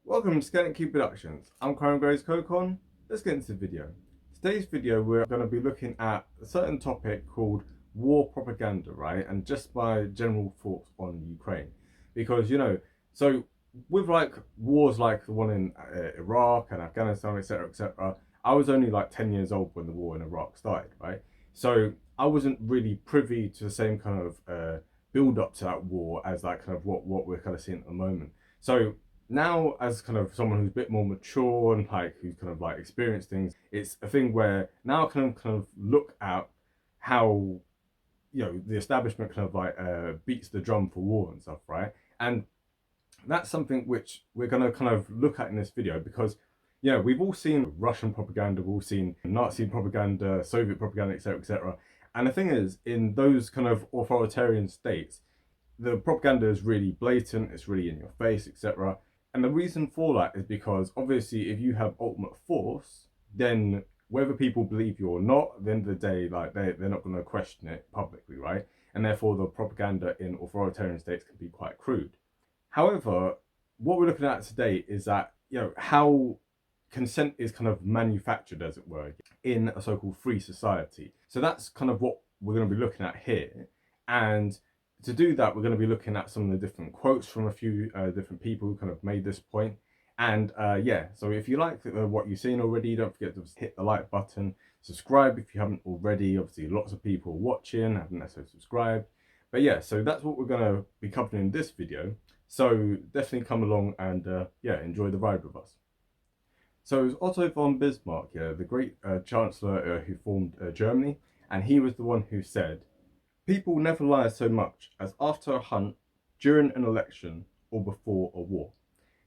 Welcome to Zelensky Productions. I'm Karen Gray's Cocon. Let's get into the video. Today's video we're going to be looking at a certain topic called war propaganda, right? And just my general thoughts on Ukraine. Because, so with like wars like the one in Iraq and Afghanistan, etc., I was only like 10 years old when the war in Iraq started, right? So I wasn't really privy to the same kind of build up to that war as like kind of what we're kind of seeing at the moment. So now, as kind of someone who's a bit more mature and like who's kind of like experienced things, it's a thing where now I can kind of look at how the establishment kind of like beats the drum for war and stuff, right? And that's something which we're going to kind of look at in this video because we've all seen Russian propaganda, we've all seen Nazi propaganda, Soviet propaganda, etc. And the thing is, in those kind of authoritarian states, the propaganda is really blatant, it's really in your face, etc. And the reason for that is because obviously if you have ultimate force, then whether people believe you or not, at the end of the day, like they're not going to question it publicly, right? And therefore the propaganda in authoritarian states can be quite crude. However, what we're looking at today is that, how consent is kind of manufactured, as it were, in a so-called free society. So that's kind of what we're going to be looking at here. And to do that, we're going to be looking at some of the different quotes from a few different people who kind of made this point. And so if you like what you've seen already, don't forget to hit the like button, subscribe if you haven't already. Obviously, lots of people watching haven't necessarily subscribed. But yeah, so that's what we're going to be covering in this video. So definitely come along and enjoy the ride with us. So it was Otto von Bismarck, the great chancellor who formed Germany, and he was the one who said, "People never lie so much as after a hunt, during an election, or before a war."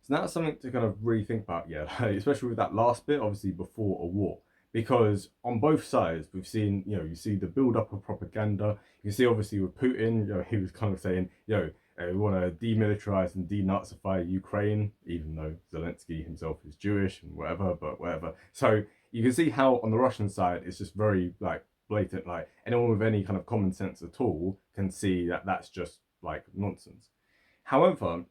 So that's something to kind of really think about, especially with that last bit, obviously before a war. Because on both sides, we've seen, you see the build-up of propaganda. You see, obviously, with Putin, he was kind of saying, we want to demilitarize and denazify Ukraine, even though Zelensky himself is Jewish and whatever, but whatever. So you can see how on the Russian side, it's just very, like, blatant. Like, anyone with any kind of common sense at all can see that that's just, like, nonsense. However,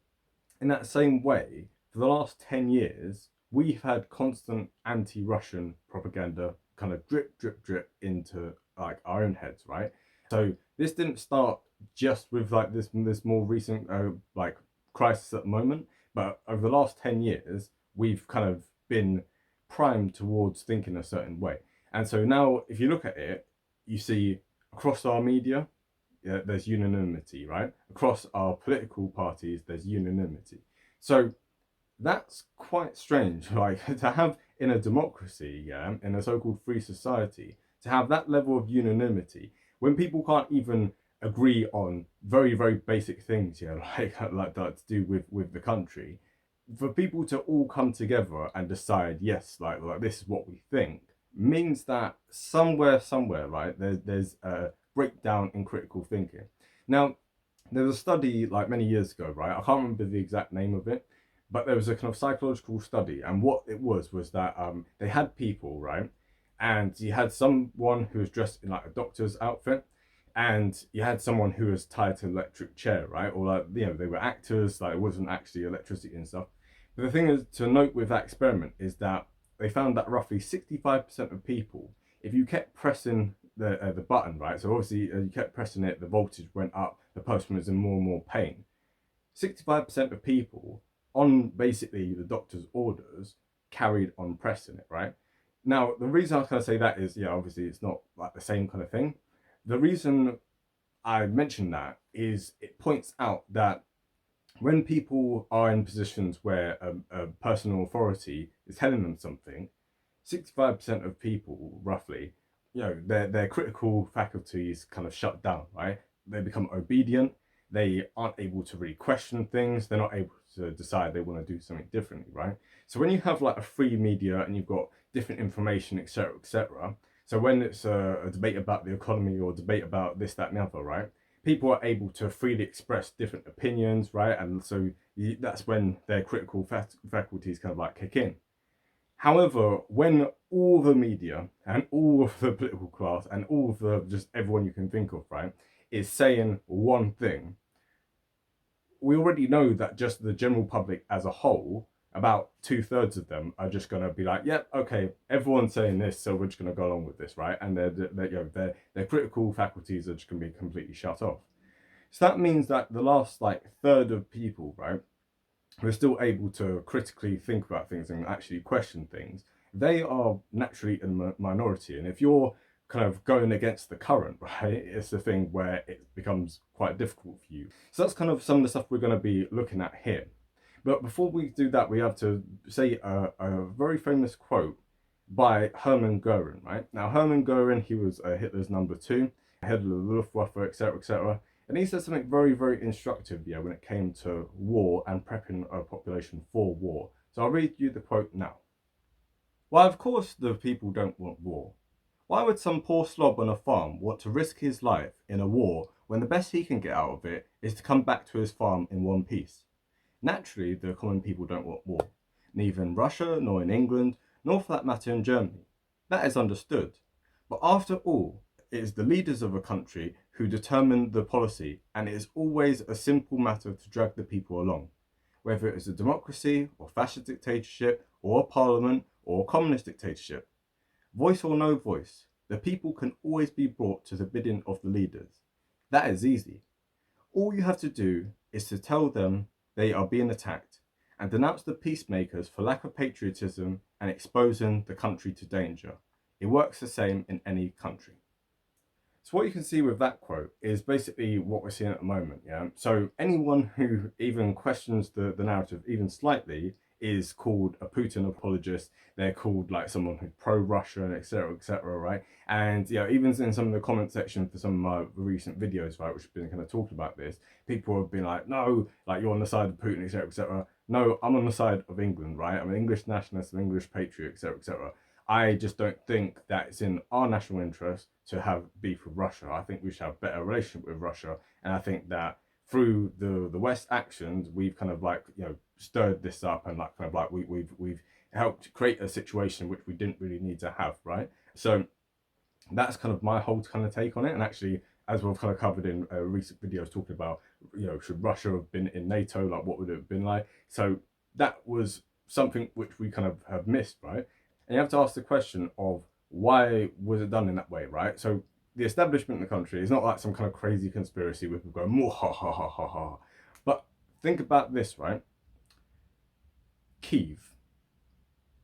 in that same way, for the last 10 years, we've had constant anti-Russian propaganda kind of drip into like our own heads, right? So this didn't start just with like this more recent like crisis at the moment, but over the last 10 years, we've kind of been primed towards thinking a certain way. And so now, if you look at it, you see across our media, there's unanimity, right? Across our political parties, there's unanimity. So that's quite strange, like to have in a democracy, in a so-called free society, to have that level of unanimity when people can't even agree on very, very basic things, like that to do with the country. For people to all come together and decide, yes, like this is what we think, means that somewhere, right, there's a breakdown in critical thinking. Now, there was a study like many years ago, right? I can't remember the exact name of it, but there was a kind of psychological study, and what it was that they had people, right, and you had someone who was dressed in like a doctor's outfit, and you had someone who was tied to an electric chair, right, or like they were actors, like it wasn't actually electricity and stuff. But the thing is to note with that experiment is that they found that roughly 65% of people, if you kept pressing the button, right, so obviously you kept pressing it, the voltage went up, the person was in more and more pain. 65% of people, on basically the doctor's orders, carried on pressing it, right? Now, the reason I was going to say that is, obviously it's not like the same kind of thing. The reason I mention that is it points out that when people are in positions where a personal authority is telling them something, 65% of people, roughly, their critical faculties kind of shut down, right? They become obedient. They aren't able to really question things. They're not able to decide they want to do something differently, right? So when you have like a free media and you've got different information, etc., so when it's a debate about the economy or debate about this, that, and the other, right? People are able to freely express different opinions, right? And so that's when their critical faculties kind of like kick in. However, when all the media and all of the political class and all of the just everyone you can think of, right, is saying one thing, we already know that just the general public as a whole about 2/3 of them are just going to be like, yep, okay, everyone's saying this, so we're just going to go along with this, right? And their critical faculties are just going to be completely shut off. So that means that the last like third of people, right, who are still able to critically think about things and actually question things, they are naturally in the minority. And if you're kind of going against the current, right, it's the thing where it becomes quite difficult for you. So that's kind of some of the stuff we're going to be looking at here. But before we do that, we have to say a very famous quote by Hermann Goering, right? Now, Hermann Goering, he was Hitler's number 2, head of the Luftwaffe, etc., etc. And he said something very, very instructive, yeah, when it came to war and prepping a population for war. So I'll read you the quote now. Why, of course, the people don't want war. Why would some poor slob on a farm want to risk his life in a war when the best he can get out of it is to come back to his farm in one piece? Naturally, the common people don't want war, neither in Russia, nor in England, nor for that matter in Germany. That is understood. But after all, it is the leaders of a country who determine the policy, and it is always a simple matter to drag the people along. Whether it is a democracy, or fascist dictatorship, or a parliament, or a communist dictatorship. Voice or no voice, the people can always be brought to the bidding of the leaders. That is easy. All you have to do is to tell them they are being attacked and denounce the peacemakers for lack of patriotism and exposing the country to danger. It works the same in any country. So what you can see with that quote is basically what we're seeing at the moment, yeah? So anyone who even questions the narrative even slightly is called a Putin apologist. They're called like someone who's pro-Russia, etc., right? And yeah, even in some of the comment section for some of my recent videos, right, which have been kind of talking about this, people have been like, no, like you're on the side of Putin, etc. No, I'm on the side of England, right? I'm an English nationalist, an English patriot, etc. I just don't think that it's in our national interest to have beef with Russia. I think we should have a better relationship with Russia, and I think that through the West actions, we've kind of like, you know, stirred this up, and like kind of like we've helped create a situation which we didn't really need to have, right? So that's kind of my whole kind of take on it. And actually, as we've kind of covered in recent videos talking about, you know, should Russia have been in NATO, like what would it have been like? So that was something which we kind of have missed, right? And you have to ask the question of why was it done in that way, right? So the establishment in the country is not like some kind of crazy conspiracy where people go, more ha ha ha ha ha. But think about this, right? Kyiv.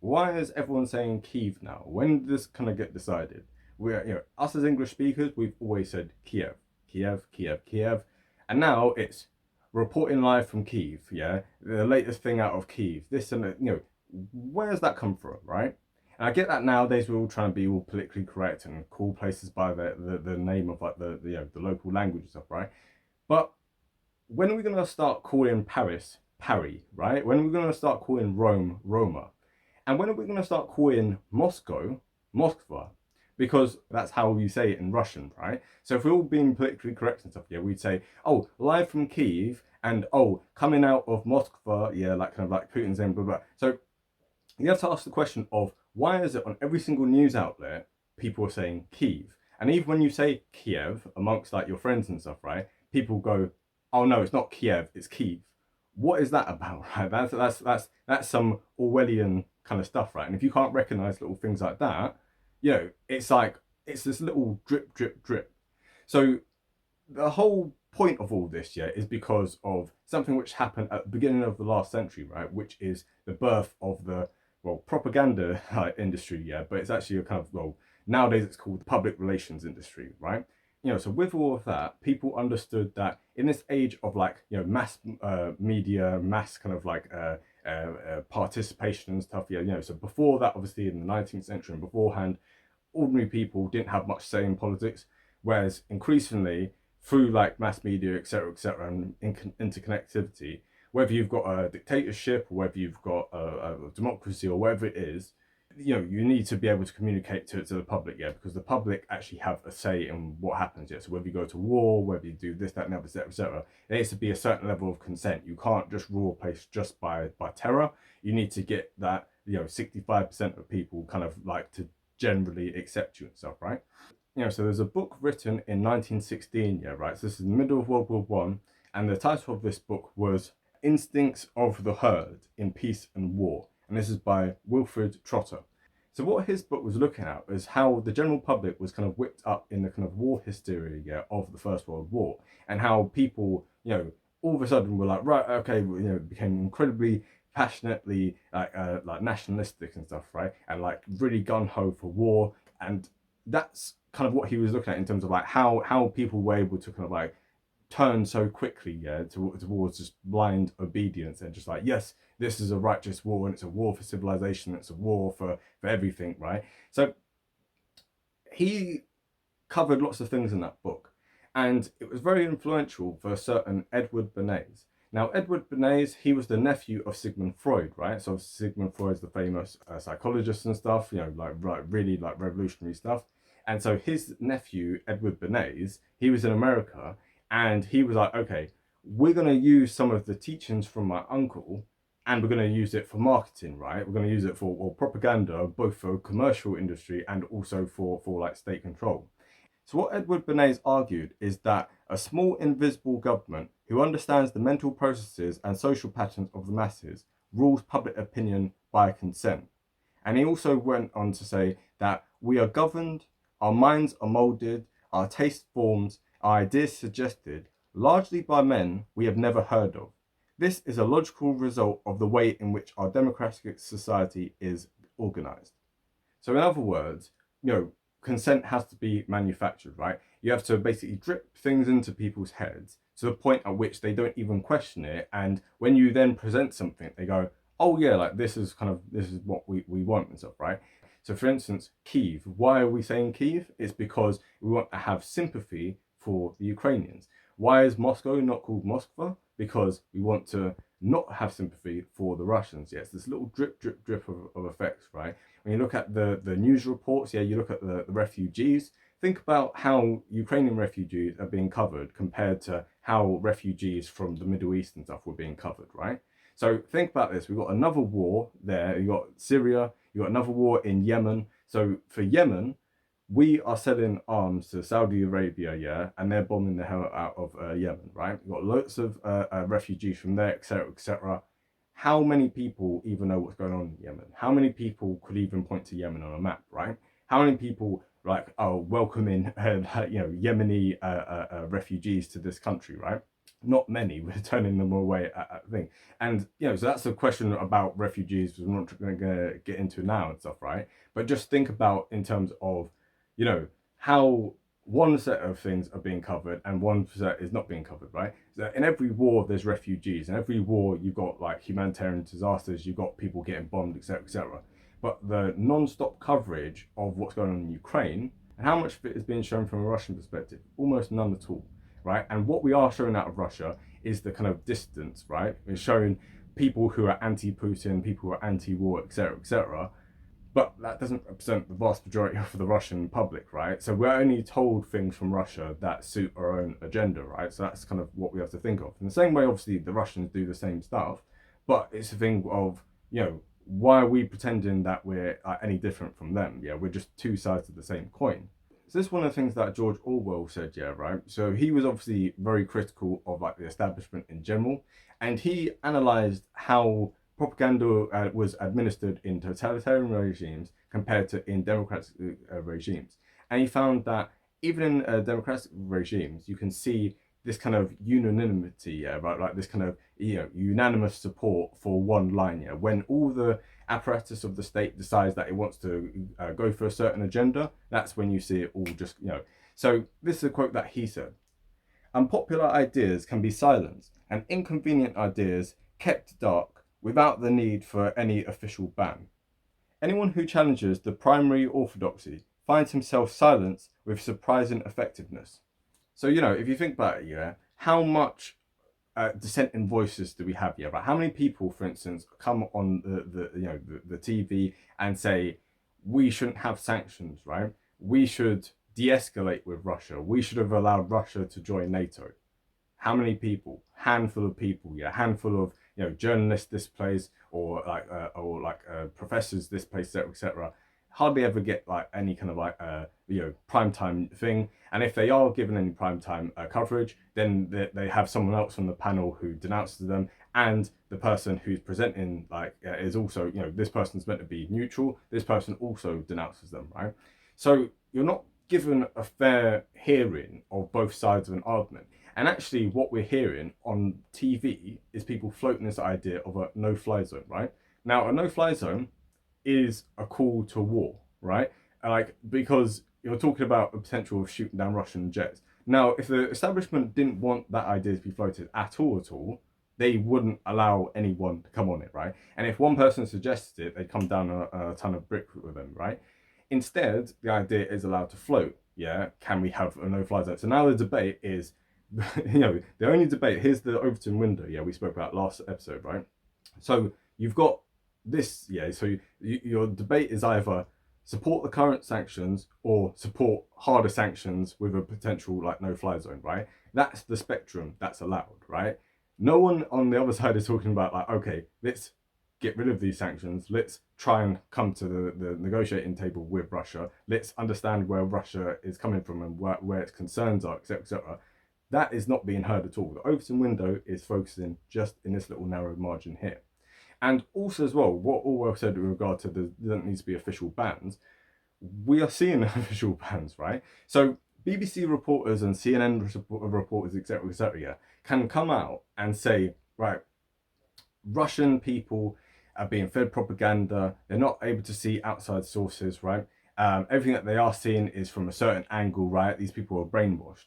Why is everyone saying Kyiv now? When did this kind of get decided? We're, you know, us as English speakers, we've always said Kiev, Kiev, Kiev, Kiev. And now it's reporting live from Kyiv, yeah? The latest thing out of Kyiv. This and, you know, where does that come from, right? And I get that nowadays we're all trying to be all politically correct and call places by the name of like the you know, the local language and stuff, right? But when are we going to start calling Paris Paris, right? When are we going to start calling Rome Roma? And when are we going to start calling Moscow Moskva? Because that's how you say it in Russian, right? So if we're all being politically correct and stuff, yeah, we'd say, oh, live from Kyiv, and oh, coming out of Moskva, yeah, like kind of like Putin's saying, blah, blah. So you have to ask the question of why is it on every single news outlet, people are saying Kyiv? And even when you say Kiev amongst like your friends and stuff, right? People go, oh no, it's not Kiev, it's Kyiv. What is that about, right? That's some Orwellian kind of stuff, right? And if you can't recognize little things like that, you know, it's like, it's this little drip, drip, drip. So the whole point of all this, yeah, is because of something which happened at the beginning of the last century, right? Which is the birth of the, well, propaganda industry, yeah, but it's actually a kind of, well, nowadays it's called the public relations industry, right? You know, so with all of that, people understood that in this age of like, you know, mass media, mass kind of like participation and stuff, yeah, you know, so before that, obviously in the 19th century and beforehand, ordinary people didn't have much say in politics, whereas increasingly through like mass media, etc., and interconnectivity, whether you've got a dictatorship or whether you've got a democracy or whatever it is, you know, you need to be able to communicate to the public, yeah, because the public actually have a say in what happens, yeah. So whether you go to war, whether you do this, that, and the other, etc., there needs to be a certain level of consent. You can't just rule a place just by terror. You need to get that, you know, 65% of people kind of like to generally accept you and stuff, right? You know, so there's a book written in 1916, yeah, right? So this is the middle of World War I, and the title of this book was Instincts of the Herd in Peace and War. And this is by Wilfred Trotter. So what his book was looking at is how the general public was kind of whipped up in the kind of war hysteria of the First World War, and how people, all of a sudden were like, right, okay, became incredibly passionately like nationalistic and stuff, right, and like really gung ho for war. And that's kind of what he was looking at in terms of like how people were able to kind of like turn so quickly, towards just blind obedience and just like, yes, this is a righteous war, and it's a war for civilization, it's a war for everything, right? So he covered lots of things in that book, and it was very influential for a certain Edward Bernays. Now, Edward Bernays, he was the nephew of Sigmund Freud, right? So Sigmund Freud's the famous psychologist and stuff, really like revolutionary stuff. And so his nephew, Edward Bernays, he was in America, and he was like, okay, we're going to use some of the teachings from my uncle, and we're going to use it for marketing, right? We're going to use it for propaganda, both for commercial industry and also for like state control. So what Edward Bernays argued is that a small invisible government who understands the mental processes and social patterns of the masses rules public opinion by consent. And he also went on to say that we are governed, our minds are moulded, our taste formed, our ideas suggested, largely by men we have never heard of. This is a logical result of the way in which our democratic society is organized. So in other words, consent has to be manufactured, right? You have to basically drip things into people's heads to the point at which they don't even question it. And when you then present something, they go, oh yeah, like this is what we want and stuff, right? So for instance, Kyiv. Why are we saying Kyiv? It's because we want to have sympathy for the Ukrainians. Why is Moscow not called Moskva? Because we want to not have sympathy for the Russians. Yes, this little drip of effects, right? When you look at the news reports, you look at the refugees, think about how Ukrainian refugees are being covered compared to how refugees from the Middle East and stuff were being covered, right? So think about this. We've got another war there. You've got Syria. You've got another war in Yemen. So for Yemen, we are selling arms to Saudi Arabia, and they're bombing the hell out of Yemen, right? We've got lots of refugees from there, etc., etc. How many people even know what's going on in Yemen? How many people could even point to Yemen on a map, right? How many people welcoming Yemeni refugees to this country, right? Not many. We're turning them away at the thing. And so that's a question about refugees we're not going to get into now and stuff, right? But just think about in terms of how one set of things are being covered and one set is not being covered, right? So in every war there's refugees, in every war you've got like humanitarian disasters, you've got people getting bombed, etc., etc. But the non-stop coverage of what's going on in Ukraine, and how much of it is being shown from a Russian perspective? Almost none at all, right? And what we are showing out of Russia is the kind of distance, right? We're showing people who are anti-Putin, people who are anti-war, etc., etc. But that doesn't represent the vast majority of the Russian public, right? So we're only told things from Russia that suit our own agenda, right? So that's kind of what we have to think of. In the same way, obviously, the Russians do the same stuff, but it's a thing of, why are we pretending that we're any different from them? Yeah, we're just two sides of the same coin. So this is one of the things that George Orwell said, right? So he was obviously very critical of like the establishment in general, and he analysed how propaganda was administered in totalitarian regimes compared to in democratic regimes. And he found that even in democratic regimes, you can see this kind of unanimity, right? Like this kind of, unanimous support for one line, when all the apparatus of the state decides that it wants to go for a certain agenda, that's when you see it all just, So this is a quote that he said: "Unpopular ideas can be silenced and inconvenient ideas kept dark without the need for any official ban. Anyone who challenges the primary orthodoxy finds himself silenced with surprising effectiveness." So, if you think about it, how much dissenting voices do we have here? Right? How many people, for instance, come on the TV and say, we shouldn't have sanctions, right? We should de-escalate with Russia. We should have allowed Russia to join NATO. How many people? Handful of people, handful of journalists this place, or professors this place, etc., etc. Hardly ever get like any kind of primetime thing, and if they are given any primetime coverage, then they have someone else on the panel who denounces them, and the person who's presenting is also, this person's meant to be neutral, this person also denounces them, right? So you're not given a fair hearing of both sides of an argument. And actually what we're hearing on TV is people floating this idea of a no-fly zone, right? Now, a no-fly zone is a call to war, right? Because you're talking about the potential of shooting down Russian jets. Now, if the establishment didn't want that idea to be floated at all, they wouldn't allow anyone to come on it, right? And if one person suggested it, they'd come down a ton of bricks with them, right? Instead, the idea is allowed to float. Yeah, can we have a no-fly zone? So now the debate is, the only debate, here's the Overton window, we spoke about last episode, right? So you've got this, so your debate is either support the current sanctions or support harder sanctions with a potential no-fly zone, right? That's the spectrum that's allowed, right? No one on the other side is talking about okay, let's get rid of these sanctions, let's try and come to the negotiating table with Russia, let's understand where Russia is coming from and where its concerns are, etc., etc. That is not being heard at all. The Overton window is focusing just in this little narrow margin here. And also as well, what Orwell said in regard to there doesn't need to be official bans, we are seeing official bans, right? So BBC reporters and CNN reporters, etc., etc., can come out and say, right, Russian people are being fed propaganda, they're not able to see outside sources, right? Everything that they are seeing is from a certain angle, right? These people are brainwashed.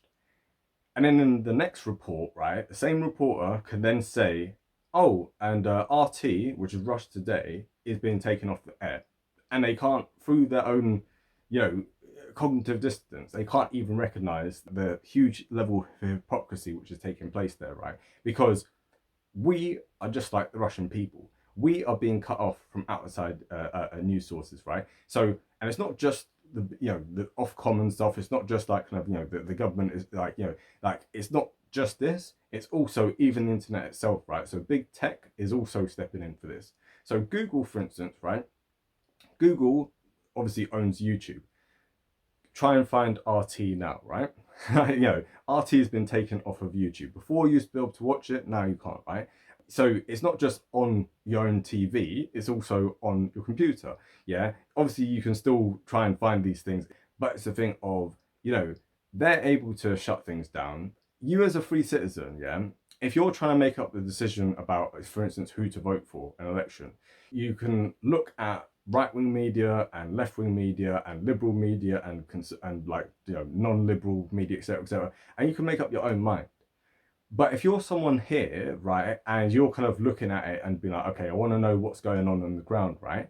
And then in the next report, right, the same reporter can then say, oh, and RT, which is Russia Today, is being taken off the air. And they can't, through their own, cognitive distance, they can't even recognize the huge level of hypocrisy which is taking place there, right? Because we are just like the Russian people. We are being cut off from outside news sources, right? So, and it's not just the off-common stuff. It's not just the government is it's not just this. It's also even the internet itself, right? So big tech is also stepping in for this. So Google, for instance, right? Google obviously owns YouTube. Try and find RT now, right? RT has been taken off of YouTube. Before you used to be able to watch it, now you can't, right? So it's not just on your own TV, it's also on your computer, yeah? Obviously you can still try and find these things, but it's a thing of, they're able to shut things down. You as a free citizen, if you're trying to make up the decision about, for instance, who to vote for an election, you can look at right-wing media and left-wing media and liberal media and non-liberal media, etc., etc., and you can make up your own mind. But if you're someone here, right, and you're kind of looking at it and being like, okay, I want to know what's going on the ground, right,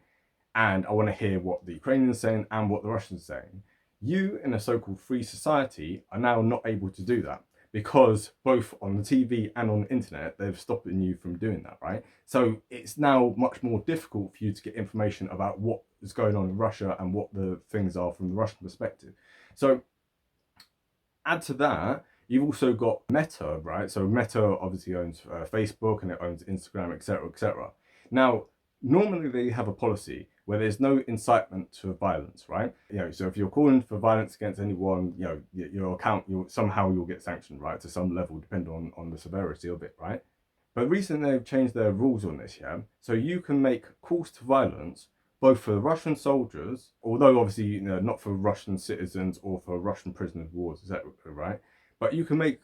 and I want to hear what the Ukrainians are saying and what the Russians are saying, you in a so-called free society are now not able to do that, because both on the TV and on the internet, they've stopped you from doing that, right? So it's now much more difficult for you to get information about what is going on in Russia and what the things are from the Russian perspective. So add to that, you've also got Meta, right? So Meta obviously owns Facebook and it owns Instagram, etc., etc. Now, normally they have a policy where there's no incitement to violence, right? So if you're calling for violence against anyone, your account, you'll get sanctioned, right, to some level, depending on the severity of it, right? But recently they've changed their rules on this, So you can make calls to violence both for Russian soldiers, although obviously not for Russian citizens or for Russian prisoners of war, etc., right? But you can make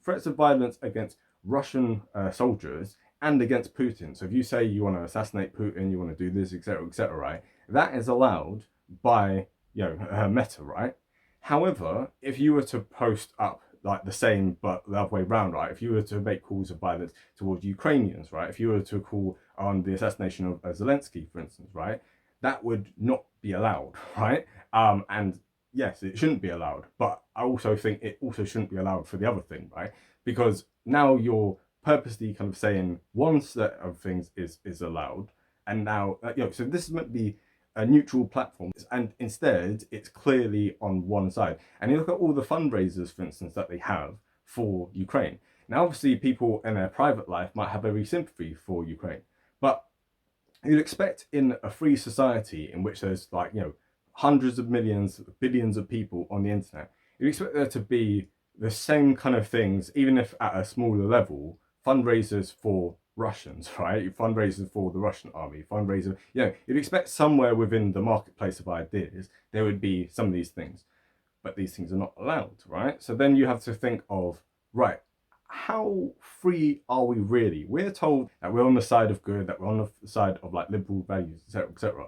threats of violence against Russian soldiers and against Putin. So if you say you want to assassinate Putin, you want to do this, etc., etc., right? That is allowed by Meta, right? However, if you were to post up the same but the other way around, right? If you were to make calls of violence towards Ukrainians, right? If you were to call on the assassination of Zelensky, for instance, right? That would not be allowed, right? And yes, it shouldn't be allowed, but I also think it also shouldn't be allowed for the other thing, right? Because now you're purposely kind of saying one set of things is allowed, and now so this is meant to be a neutral platform, and instead it's clearly on one side. And you look at all the fundraisers, for instance, that they have for Ukraine. Now, obviously, people in their private life might have every sympathy for Ukraine, but you'd expect in a free society in which there's hundreds of millions, billions of people on the internet, you'd expect there to be the same kind of things, even if at a smaller level, fundraisers for Russians, right? Fundraisers for the Russian army, fundraiser, you'd expect somewhere within the marketplace of ideas, there would be some of these things, but these things are not allowed, right? So then you have to think of, right, how free are we really? We're told that we're on the side of good, that we're on the side of like liberal values, etc., etc.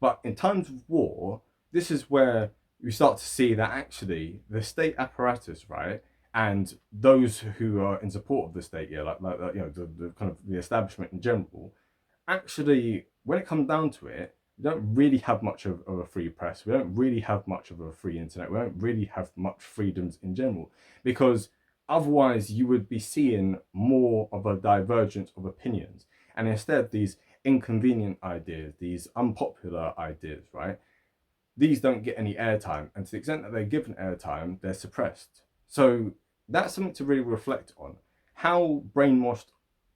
But in times of war, this is where you start to see that actually the state apparatus, right, and those who are in support of the state, the kind of the establishment in general, actually, when it comes down to it, we don't really have much of a free press. We don't really have much of a free internet. We don't really have much freedoms in general, because otherwise you would be seeing more of a divergence of opinions. And instead, these inconvenient ideas, these unpopular ideas, right? These don't get any airtime. And to the extent that they're given airtime, they're suppressed. So that's something to really reflect on. How brainwashed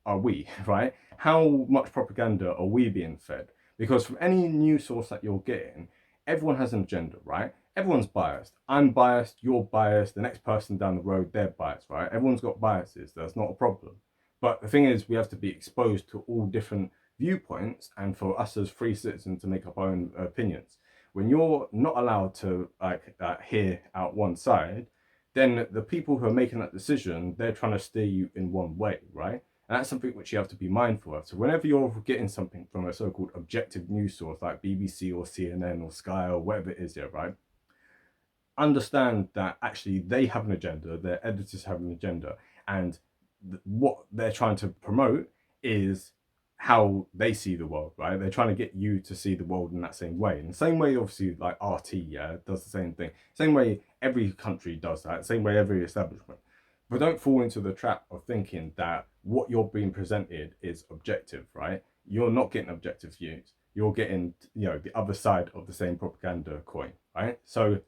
are we, right? How much propaganda are we being fed? Because from any news source that you're getting, everyone has an agenda, right? Everyone's biased. I'm biased, you're biased, the next person down the road, they're biased, right? Everyone's got biases. That's not a problem. But the thing is, we have to be exposed to all different viewpoints, and for us as free citizens to make up our own opinions. When you're not allowed to hear out one side, then the people who are making that decision, they're trying to steer you in one way, right? And that's something which you have to be mindful of. So whenever you're getting something from a so-called objective news source like BBC or CNN or Sky or whatever it is, yeah, right? Understand that actually they have an agenda, their editors have an agenda, and what they're trying to promote is how they see the world, right? They're trying to get you to see the world in that same way. In the same way, obviously, like RT, yeah, does the same thing. Same way every country does that. Same way every establishment. But don't fall into the trap of thinking that what you're being presented is objective, right? You're not getting objective views. You're getting, the other side of the same propaganda coin, right? So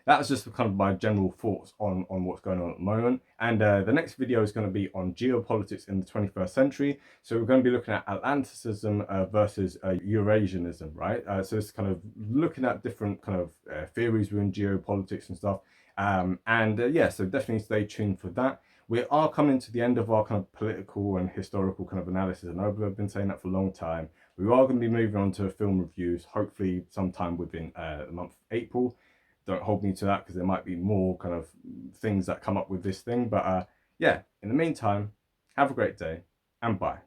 that's just kind of my general thoughts on what's going on at the moment. And the next video is going to be on geopolitics in the 21st century. So we're going to be looking at Atlanticism versus Eurasianism, right? So it's kind of looking at different kind of theories within geopolitics and stuff. So definitely stay tuned for that. We are coming to the end of our kind of political and historical kind of analysis. I know I've been saying that for a long time. We are going to be moving on to film reviews, hopefully sometime within the month of April. Don't hold me to that, because there might be more kind of things that come up with this thing. But in the meantime, have a great day and bye.